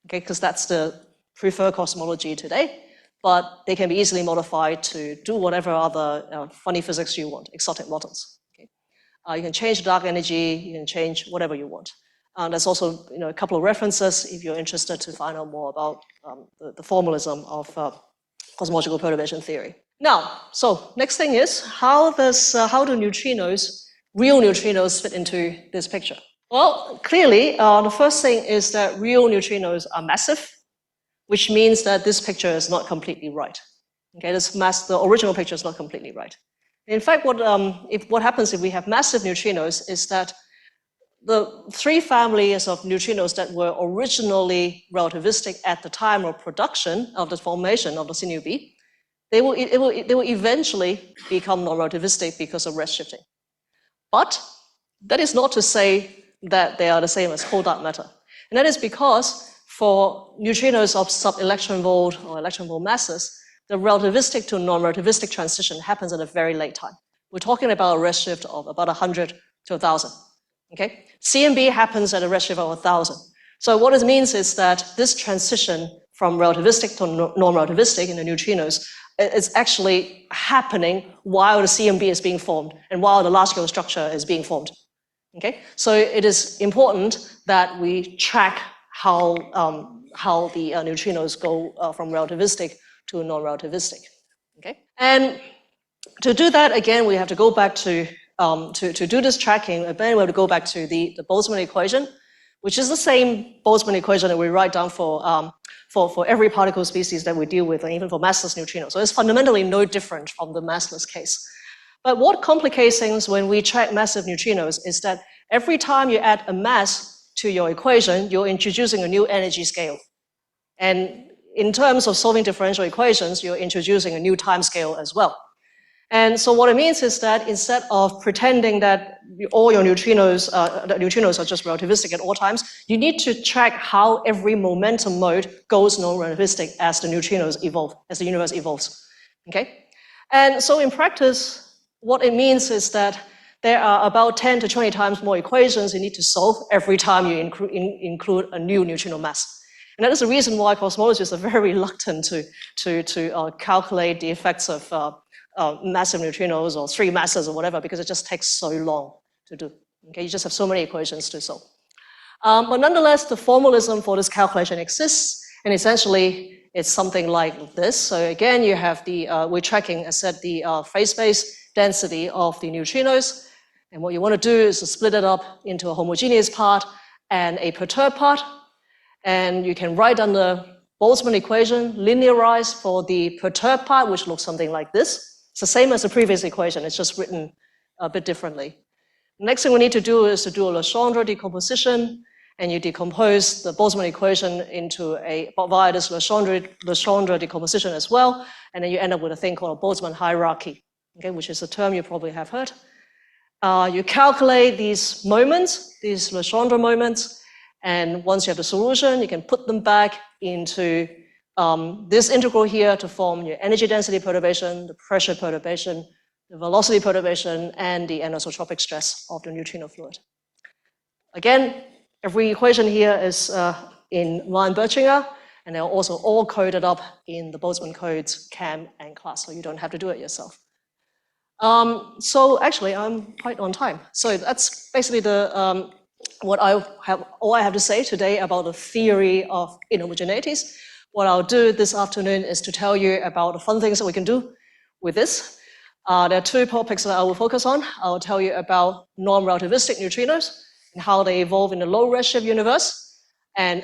okay, because that's the preferred cosmology today, but they can be easily modified to do whatever other funny physics you want, exotic models. Okay? You can change the dark energy, you can change whatever you want. There's also a couple of references if you're interested to find out more about the formalism of cosmological perturbation theory. Now, so next thing is, how do neutrinos, real neutrinos, fit into this picture? Well, clearly, the first thing is that real neutrinos are massive, which means that this picture is not completely right. Okay, the original picture is not completely right. In fact, what happens if we have massive neutrinos is that the three families of neutrinos that were originally relativistic at the time of production of the formation of the CNUB, they will eventually become non-relativistic because of redshifting. But that is not to say that they are the same as cold dark matter. And that is because for neutrinos of sub-electron volt or electron volt masses, the relativistic to non-relativistic transition happens at a very late time. We're talking about a redshift of about 100 to 1,000. Okay? CMB happens at a redshift of 1,000. So what it means is that this transition from relativistic to non-relativistic in the neutrinos is actually happening while the CMB is being formed and while the large-scale structure is being formed. Okay? So it is important that we track how the neutrinos go from relativistic to non-relativistic. Okay? And to do that, again, we have to go back to do this tracking, then we have to go back to the Boltzmann equation, which is the same Boltzmann equation that we write down for every particle species that we deal with, and even for massless neutrinos. So it's fundamentally no different from the massless case. But what complicates things when we track massive neutrinos is that every time you add a mass to your equation, you're introducing a new energy scale. And in terms of solving differential equations, you're introducing a new time scale as well. And so what it means is that instead of pretending that all your neutrinos are just relativistic at all times, you need to track how every momentum mode goes non-relativistic as the neutrinos evolve, as the universe evolves. Okay? And so in practice, what it means is that there are about 10 to 20 times more equations you need to solve every time you include a new neutrino mass. And that is the reason why cosmologists are very reluctant to calculate the effects of massive neutrinos or three masses or whatever, because it just takes so long to do. Okay, you just have so many equations to solve. But nonetheless, the formalism for this calculation exists, and essentially it's something like this. So again, you have the, we're tracking, as said, the phase space density of the neutrinos. And what you want to do is to split it up into a homogeneous part and a perturbed part. And you can write down the Boltzmann equation, linearize for the perturbed part, which looks something like this. It's the same as the previous equation, it's just written a bit differently. Next thing we need to do is to do a Legendre decomposition, and you decompose the Boltzmann equation into via this Legendre decomposition as well, and then you end up with a thing called a Boltzmann hierarchy, okay, which is a term you probably have heard. You calculate these moments, these Legendre moments, and once you have the solution, you can put them back into this integral here to form your energy density perturbation, the pressure perturbation, the velocity perturbation, and the anisotropic stress of the neutrino fluid. Again, every equation here is in Riemann-Birchinger, and they're also all coded up in the Boltzmann codes, CAM and class, so you don't have to do it yourself. So actually, I'm quite on time. So that's basically the all I have to say today about the theory of inhomogeneities. What I'll do this afternoon is to tell you about the fun things that we can do with this. There are two topics that I will focus on. I'll tell you about non-relativistic neutrinos and how they evolve in the low redshift universe, and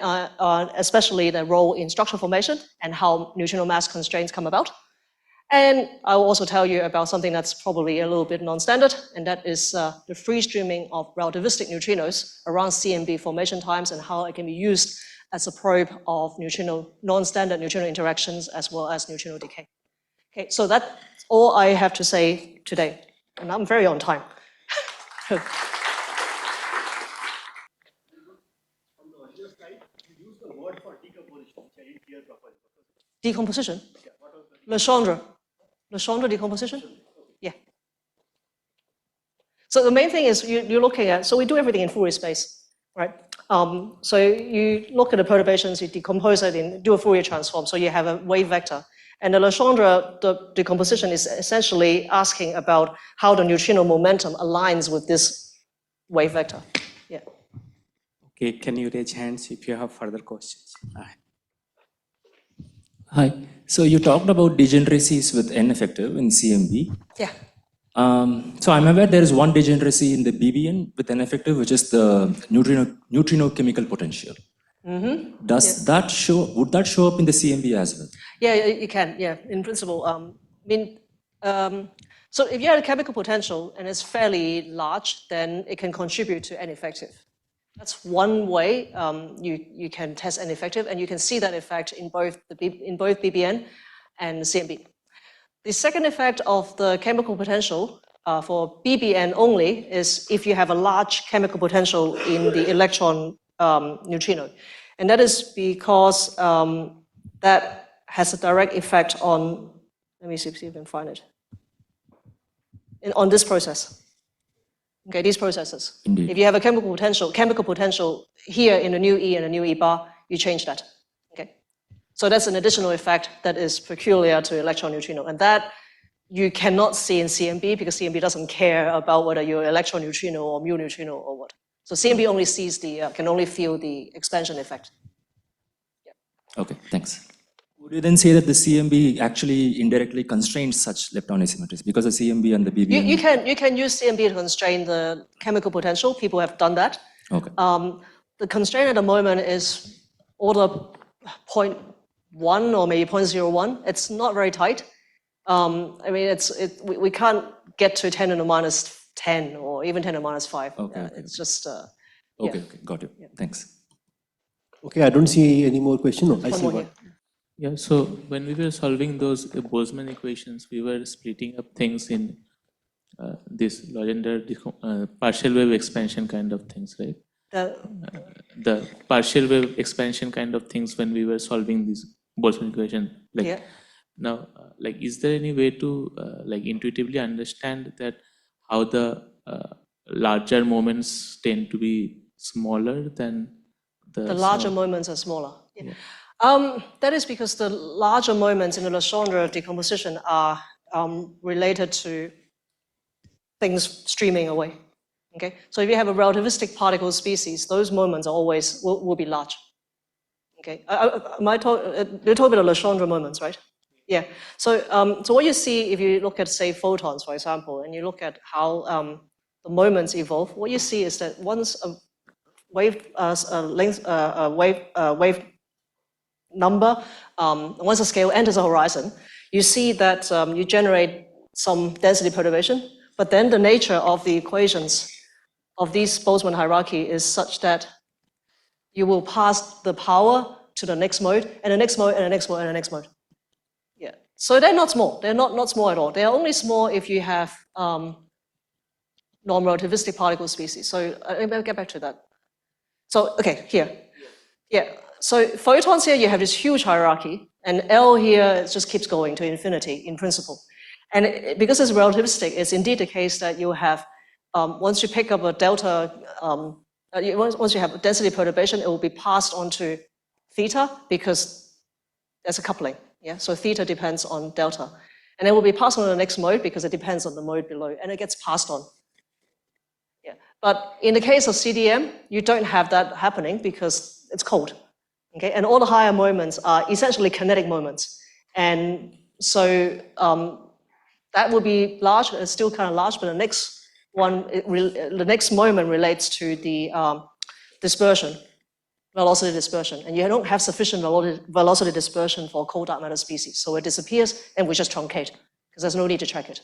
especially their role in structural formation and how neutrino mass constraints come about. And I will also tell you about something that's probably a little bit non-standard, and that is the free streaming of relativistic neutrinos around CMB formation times and how it can be used as a probe of non-standard neutrino interactions as well as neutrino decay. Okay, so that's all I have to say today, and I'm very on time. On the earlier slide, you used the word for decomposition, which I didn't hear properly. Decomposition? Yeah, what was the Legendre decomposition? Yeah. So the main thing is you're looking at, so we do everything in Fourier space, right? So you look at the perturbations, you decompose it, do a Fourier transform, so you have a wave vector. And the Legendre decomposition is essentially asking about how the neutrino momentum aligns with this wave vector. Yeah. Okay, can you raise hands if you have further questions? Hi. So you talked about degeneracies with N effective in CMB. Yeah. So I'm aware there is one degeneracy in the BBN with N effective, which is the neutrino chemical potential. Mm-hmm. Does that show? Would that show up in the CMB as well? Yeah, you can. Yeah, in principle. So if you have a chemical potential and it's fairly large, then it can contribute to N effective. That's one way you can test N effective, and you can see that effect in both BBN and CMB. The second effect of the chemical potential for BBN only is if you have a large chemical potential in the electron neutrino. And that is because that has a direct effect on, let me see if I can find it, on this process. Okay, these processes. Indeed. If you have a chemical potential here in the new E and the new E bar, you change that. Okay, so that's an additional effect that is peculiar to electron neutrino, and that you cannot see in CMB because CMB doesn't care about whether you're electron neutrino or mu neutrino or what. So CMB only sees can only feel the expansion effect. Yeah. Okay, thanks. Would you then say that the CMB actually indirectly constrains such lepton asymmetries because the CMB and the BBN? You can use CMB to constrain the chemical potential. People have done that. Okay. The constraint at the moment is order 0.1 or maybe 0.01. It's not very tight. We can't get to 10 to the minus 10 or even 10 to the minus 5. Okay, it's just okay, got it. Yeah. Thanks. Okay, I don't see any more questions. No, I see more one. here. Yeah, so when we were solving those Boltzmann equations, we were splitting up things in this Legendre partial wave expansion kind of things, right? The partial wave expansion kind of things when we were solving this Boltzmann equation. Now, is there any way to intuitively understand that how the larger moments tend to be smaller than the larger moments are smaller. Yeah. That is because the larger moments in the Legendre decomposition are related to things streaming away. Okay, so if you have a relativistic particle species, those moments are always will be large. Okay, my talk, you're talking about the Legendre moments, right? Yeah. So, so what you see if you look at, say, photons, for example, and you look at how the moments evolve, what you see is that once a wave wave number, once a scale enters the horizon, you see that you generate some density perturbation, but then the nature of the equations of this Boltzmann hierarchy is such that you will pass the power to the next mode, and the next mode, and the next mode, and the next mode. Yeah. So they're not small. They're not small at all. They're only small if you have non-relativistic particle species. So I'll get back to that. So, okay, here. Yeah. So photons here, you have this huge hierarchy, and L here it just keeps going to infinity in principle. And because it's relativistic, it's indeed the case that you have, once you pick up a delta, once you have a density perturbation, it will be passed on to theta because there's a coupling. Yeah, so theta depends on delta. And it will be passed on to the next mode because it depends on the mode below, and it gets passed on. Yeah. But in the case of CDM, you don't have that happening because it's cold. Okay, and all the higher moments are essentially kinetic moments. And so that will be large, it's still kind of large, but the next one, the next moment relates to the dispersion, velocity dispersion. And you don't have sufficient velocity dispersion for cold dark matter species. So it disappears and we just truncate because there's no need to track it.